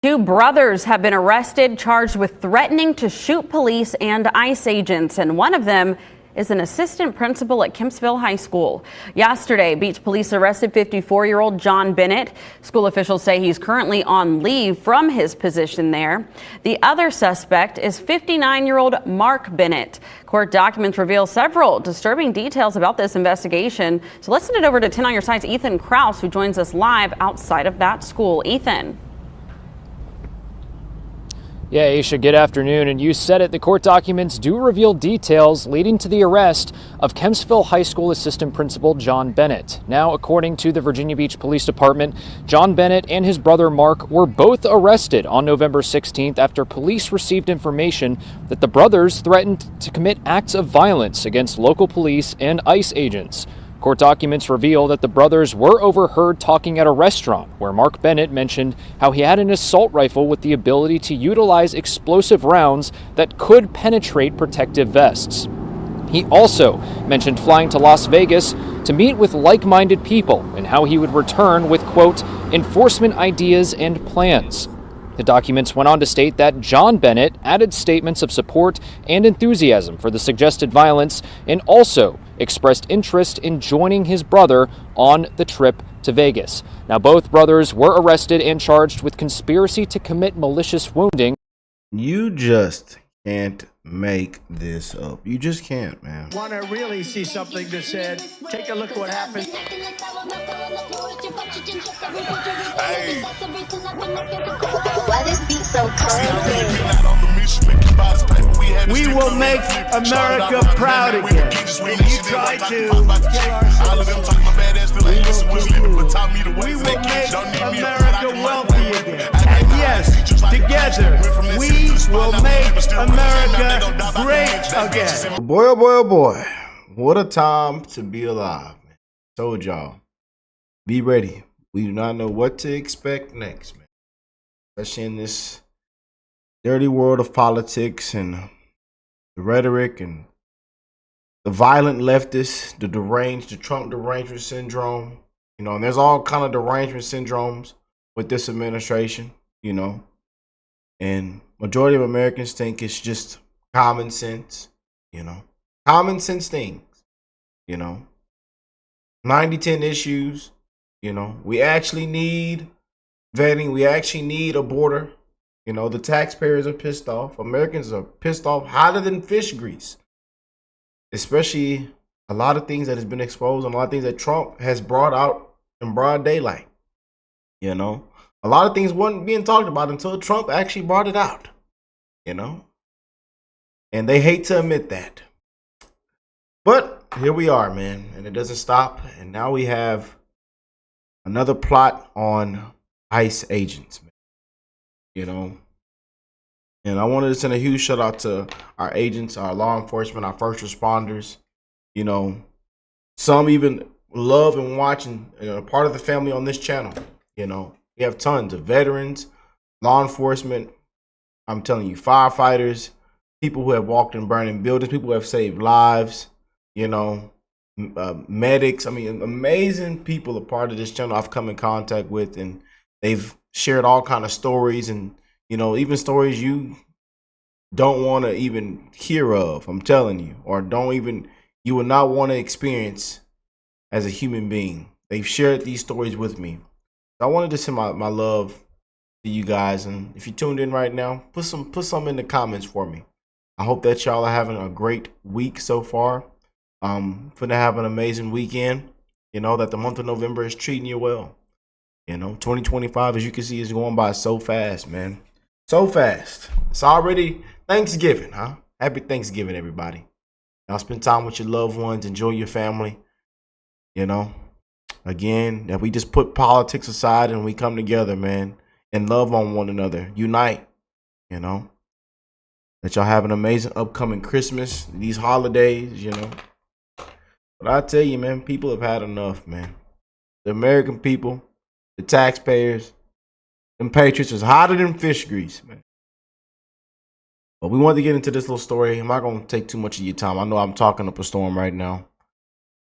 Two brothers have been arrested, charged with threatening to shoot police and ICE agents, and one of them is an assistant principal at Kempsville High School. Yesterday, Beach Police arrested 54-year-old John Bennett. School officials say he's currently on leave from his position there. The other suspect is 59-year-old Mark Bennett. Court documents reveal several disturbing details about this investigation. So let's send it over to 10 on Your Side's Ethan Kraus, who joins us live outside of that school. Ethan. Yeah, Aisha, good afternoon. And you said it, the court documents do reveal details leading to the arrest of Kempsville High School Assistant Principal John Bennett. Now, according to the Virginia Beach Police Department, John Bennett and his brother Mark were both arrested on November 16th after police received information that the brothers threatened to commit acts of violence against local police and ICE agents. Court documents reveal that the brothers were overheard talking at a restaurant where Mark Bennett mentioned how he had an assault rifle with the ability to utilize explosive rounds that could penetrate protective vests. He also mentioned flying to Las Vegas to meet with like-minded people and how he would return with, quote, enforcement ideas and plans. The documents went on to state that John Bennett added statements of support and enthusiasm for the suggested violence and also expressed interest in joining his brother on the trip to Vegas. Now, both brothers were arrested and charged with conspiracy to commit malicious wounding. You just can't make this up. You just can't, man. Want to really see something that said, take a look at what happened. Hey. Why this beat so cold? We will make America proud again. And you try to kill our we will make America wealthy again. And yes, together, we will make America great again. Boy, oh boy, oh boy. What a time to be alive. Man. Told y'all. Be ready. We do not know what to expect next, man. Especially in this dirty world of politics and the rhetoric and the violent leftists, the deranged, the Trump derangement syndrome. You know, and there's all kind of derangement syndromes with this administration, you know. And majority of Americans think it's just common sense, you know. Common sense things, you know. 90-10 issues, you know. We actually need vetting. We actually need a border. You know, the taxpayers are pissed off. Americans are pissed off hotter than fish grease. Especially a lot of things that has been exposed and a lot of things that Trump has brought out in broad daylight. You know, a lot of things weren't being talked about until Trump actually brought it out. You know, and they hate to admit that. But here we are, man, and it doesn't stop. And now we have another plot on ICE agents, man. You know, and I wanted to send a huge shout out to our agents, our law enforcement, our first responders. You know, some even love and watch and part of the family on this channel. You know, we have tons of veterans, law enforcement. I'm telling you, firefighters, people who have walked in burning buildings, people who have saved lives. You know, medics. I mean, amazing people are part of this channel I've come in contact with, and they've shared all kind of stories, and you know, even stories you don't want to even hear of. I'm telling you, or you will not want to experience as a human being. They've shared these stories with me. So I wanted to send my love to you guys, and if you tuned in right now, put some in the comments for me. I hope that y'all are having a great week so far. Finna have an amazing weekend. You know that the month of November is treating you well. You know, 2025, as you can see, is going by so fast, man. So fast. It's already Thanksgiving, huh? Happy Thanksgiving, everybody. Y'all spend time with your loved ones. Enjoy your family. You know, again, that we just put politics aside and we come together, man, and love on one another. Unite, you know. That y'all have an amazing upcoming Christmas, these holidays, you know. But I tell you, man, people have had enough, man. The American people, the taxpayers, them patriots is hotter than fish grease, man. But we wanted to get into this little story. I'm not going to take too much of your time. I know I'm talking up a storm right now.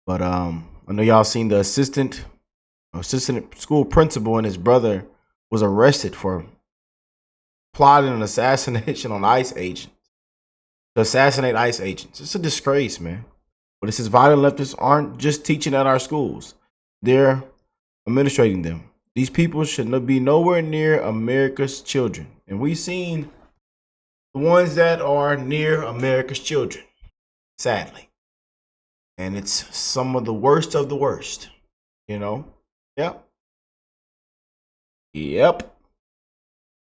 But I know y'all seen the assistant school principal and his brother was arrested for plotting an assassination on ICE agents. To assassinate ICE agents. It's a disgrace, man. But it says violent leftists aren't just teaching at our schools. They're administrating them. These people should be nowhere near America's children. And we've seen the ones that are near America's children, sadly. And it's some of the worst of the worst, you know? Yep.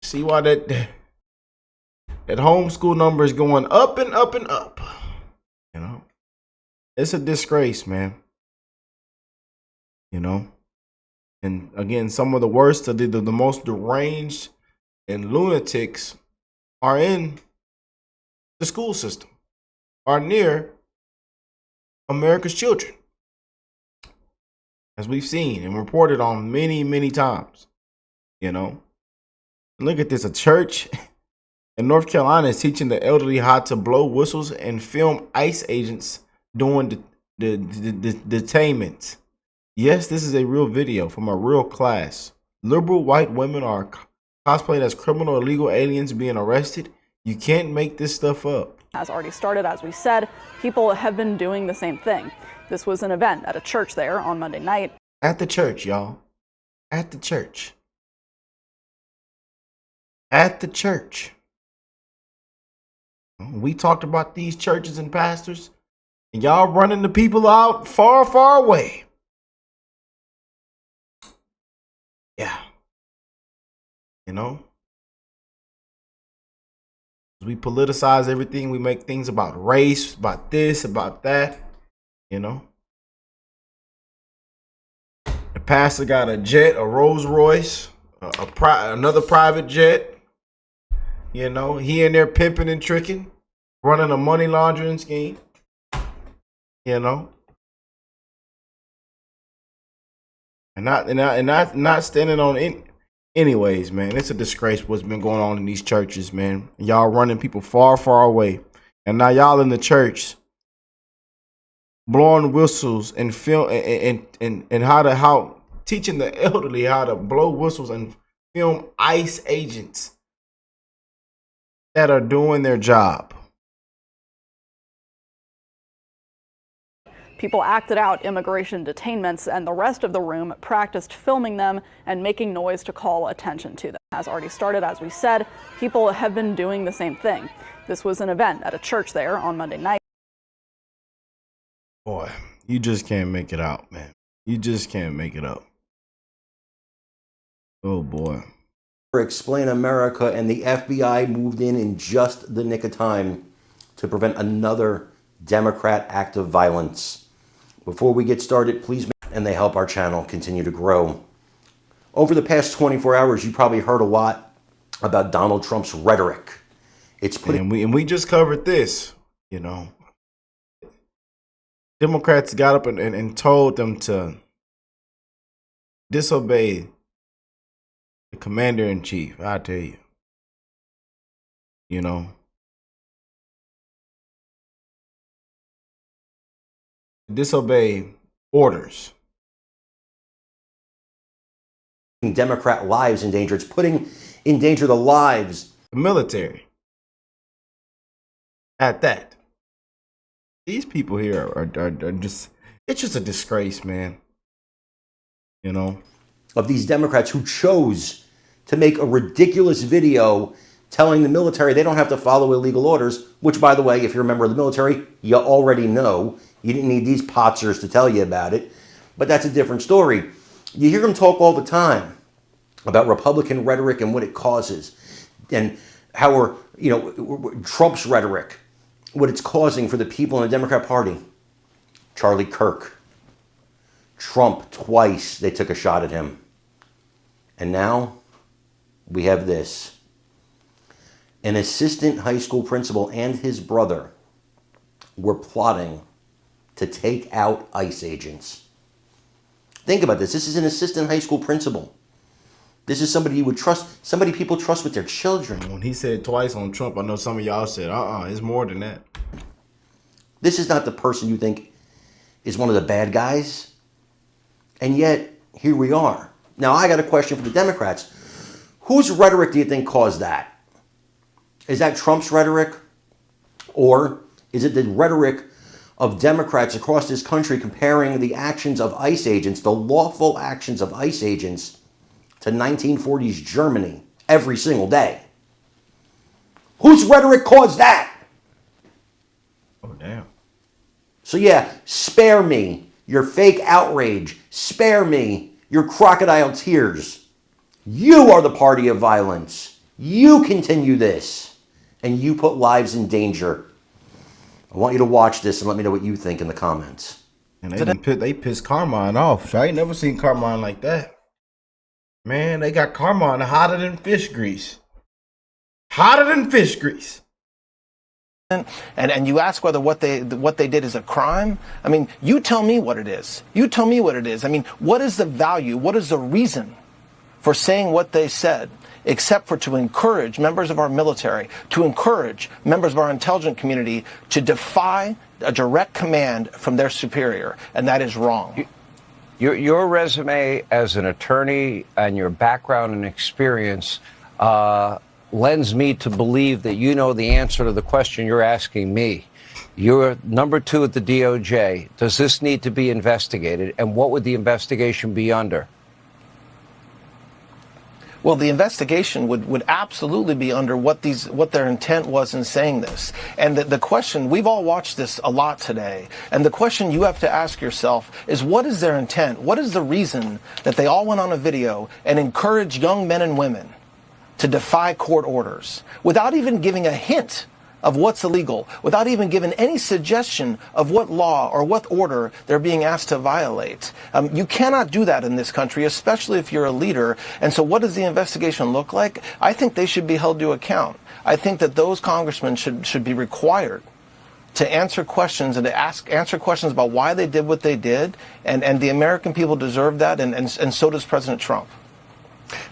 See why that homeschool number is going up and up and up, you know? It's a disgrace, man. You know? And again, some of the worst, the most deranged and lunatics are in the school system, are near America's children, as we've seen and reported on many, many times. You know? Look at this. A church in North Carolina is teaching the elderly how to blow whistles and film ICE agents doing the detainment. Yes, this is a real video from a real class. Liberal white women are cosplaying as criminal illegal aliens being arrested. You can't make this stuff up. Has already started, as we said. People have been doing the same thing. This was an event at a church there on Monday night. At the church, y'all. At the church. At the church. We talked about these churches and pastors, and y'all running the people out far, far away. Yeah. You know? We politicize everything. We make things about race, about this, about that. You know? The pastor got a jet, a Rolls Royce, another private jet. You know, he in there pimping and tricking, running a money laundering scheme. You know? And not standing on it. Anyways, man, it's a disgrace what's been going on in these churches, man. Y'all running people far, far away. And now y'all in the church blowing whistles and film and how teaching the elderly how to blow whistles and film ICE agents that are doing their job. People acted out immigration detainments, and the rest of the room practiced filming them and making noise to call attention to them. Has already started, as we said. People have been doing the same thing. This was an event at a church there on Monday night. Boy, you just can't make it out, man. You just can't make it up. Oh, boy. Explain America, and the FBI moved in just the nick of time to prevent another Democrat act of violence. Before we get started, please, and they help our channel continue to grow. Over the past 24 hours, you probably heard a lot about Donald Trump's rhetoric. It's putting, and we just covered this, you know. Democrats got up and told them to disobey the commander-in-chief. I tell you. You know. Disobey orders. Democrat lives in danger. It's putting in danger the lives. The military. At that. These people here are just, it's just a disgrace, man. You know? Of these Democrats who chose to make a ridiculous video telling the military they don't have to follow illegal orders, which, by the way, if you're a member of the military, you already know. You didn't need these potsers to tell you about it. But that's a different story. You hear them talk all the time about Republican rhetoric and what it causes, and how Trump's rhetoric, what it's causing for the people in the Democrat Party. Charlie Kirk. Trump, twice they took a shot at him. And now we have this. An assistant high school principal and his brother were plotting to take out ICE agents. Think about this. This is an assistant high school principal. This is somebody you would trust, somebody people trust with their children. When he said twice on Trump, I know some of y'all said, it's more than that. This is not the person you think is one of the bad guys. And yet, here we are. Now, I got a question for the Democrats. Whose rhetoric do you think caused that? Is that Trump's rhetoric? Or is it the rhetoric of Democrats across this country comparing the actions of ICE agents, the lawful actions of ICE agents, to 1940s Germany every single day? Whose rhetoric caused that? Oh, damn. So yeah, spare me your fake outrage. Spare me your crocodile tears. You are the party of violence. You continue this, and you put lives in danger. I want you to watch this and let me know what you think in the comments. And they pissed Carmine off. So I ain't never seen Carmine like that. Man, they got Carmine hotter than fish grease. Hotter than fish grease. And you ask whether what they did is a crime. I mean, you tell me what it is. You tell me what it is. I mean, what is the value? What is the reason for saying what they said, except for to encourage members of our military, to encourage members of our intelligence community to defy a direct command from their superior, and that is wrong. Your resume as an attorney and your background and experience lends me to believe that you know the answer to the question you're asking me. You're number 2 at the DOJ. Does this need to be investigated? And what would the investigation be under? Well, the investigation would absolutely be under what their intent was in saying this. And the question, we've all watched this a lot today, and the question you have to ask yourself is, what is their intent? What is the reason that they all went on a video and encouraged young men and women to defy court orders without even giving a hint of what's illegal, without even giving any suggestion of what law or what order they're being asked to violate? You cannot do that in this country, especially if you're a leader. And so what does the investigation look like? I think they should be held to account. I think that those congressmen should be required to answer questions and to answer questions about why they did what they did. And the American people deserve that, and so does President Trump.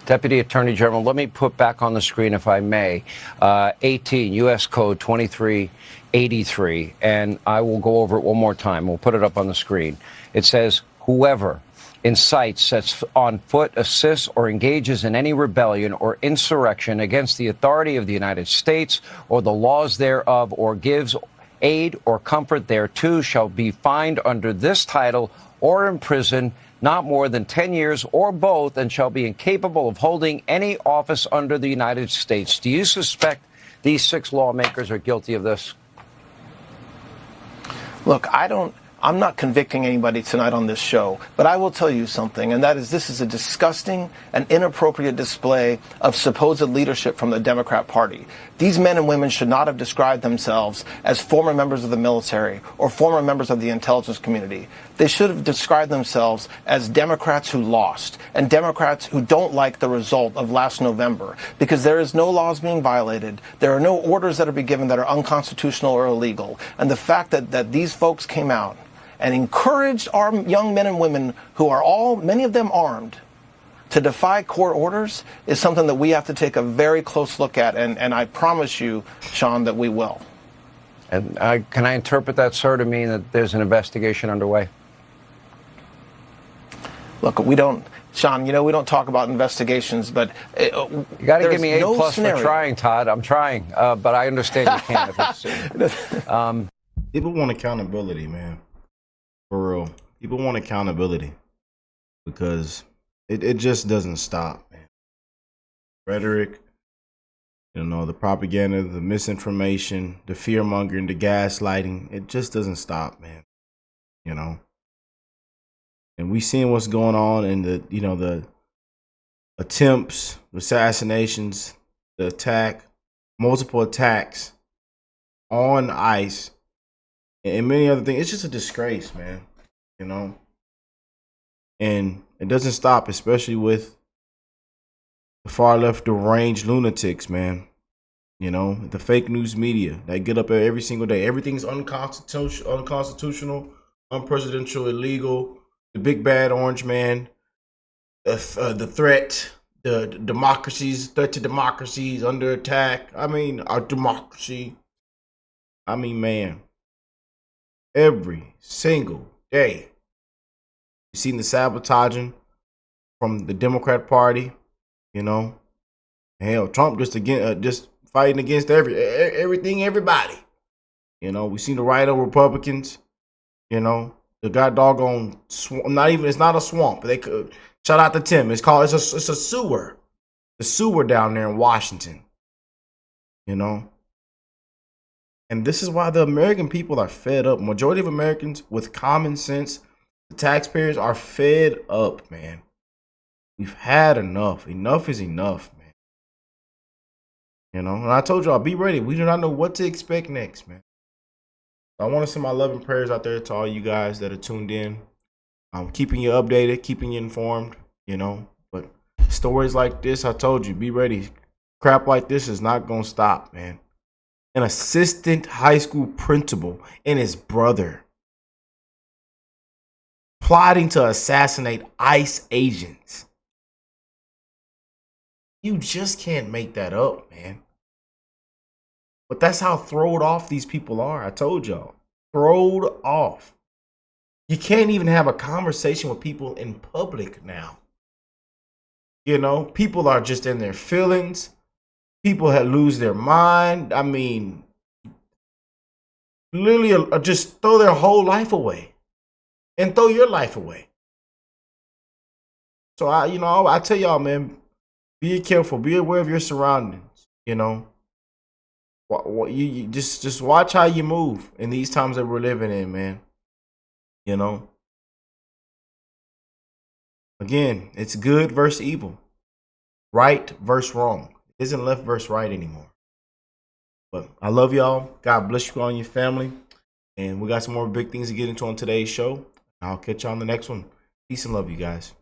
Deputy Attorney General, let me put back on the screen, if I may, 18 U.S. Code 2383, and I will go over it one more time. We'll put it up on the screen. It says, whoever incites, sets on foot, assists, or engages in any rebellion or insurrection against the authority of the United States or the laws thereof, or gives aid or comfort thereto, shall be fined under this title or imprisoned not more than 10 years or both, and shall be incapable of holding any office under the United States. Do you suspect these 6 lawmakers are guilty of this? Look, I'm not convicting anybody tonight on this show, but I will tell you something, and that is this is a disgusting and inappropriate display of supposed leadership from the Democrat Party. These men and women should not have described themselves as former members of the military or former members of the intelligence community. They should have described themselves as Democrats who lost and Democrats who don't like the result of last November, because there is no laws being violated. There are no orders that are being given that are unconstitutional or illegal. And the fact that these folks came out and encouraged our young men and women, who are many of them armed, to defy court orders is something that we have to take a very close look at, and I promise you, Sean, that we will. And can I interpret that, sir, to mean that there's an investigation underway? Look, we don't, Sean, we don't talk about investigations, but you got to give me A+ for trying, Todd. I'm trying, but I understand you can't. People want accountability, man. For real. People want accountability because it just doesn't stop, man. Rhetoric, the propaganda, the misinformation, the fear-mongering, the gaslighting, it just doesn't stop, man. And we seeing what's going on in the attempts, the assassinations, the attack, multiple attacks on ICE, and many other things. It's just a disgrace, man. And it doesn't stop, especially with the far left deranged lunatics, man. The fake news media that get up every single day. Everything's unconstitutional, unpresidential, illegal. The big bad orange man, the threat, the threat to democracy is under attack. Our democracy. Man, every single day, you've seen the sabotaging from the Democrat Party. Hell, Trump just fighting against everything, everybody. You know, we seen the right of Republicans. You know, the god doggone it's not a swamp. They could shout out to Tim. It's a sewer. The sewer down there in Washington. You know. And this is why the American people are fed up. Majority of Americans with common sense, the taxpayers are fed up, man. We've had enough. Enough is enough, man. You know, and I told y'all, be ready. We do not know what to expect next, man. I want to send my love and prayers out there to all you guys that are tuned in. I'm keeping you updated, keeping you informed, you know. But stories like this, I told you, be ready. Crap like this is not going to stop, man. An assistant high school principal and his brother plotting to assassinate ICE agents. You just can't make that up, man. But that's how throwed off these people are. I told y'all. Throwed off. You can't even have a conversation with people in public now. You know, people are just in their feelings. People that lose their mind. I mean, literally just throw their whole life away. And throw your life away. So, I tell y'all, man, be careful. Be aware of your surroundings, you know. You just watch how you move in these times that we're living in, man. You know. Again, it's good versus evil. Right versus wrong. It isn't left versus right anymore. But I love y'all. God bless you all and your family. And we got some more big things to get into on today's show. I'll catch you on the next one. Peace and love, you guys.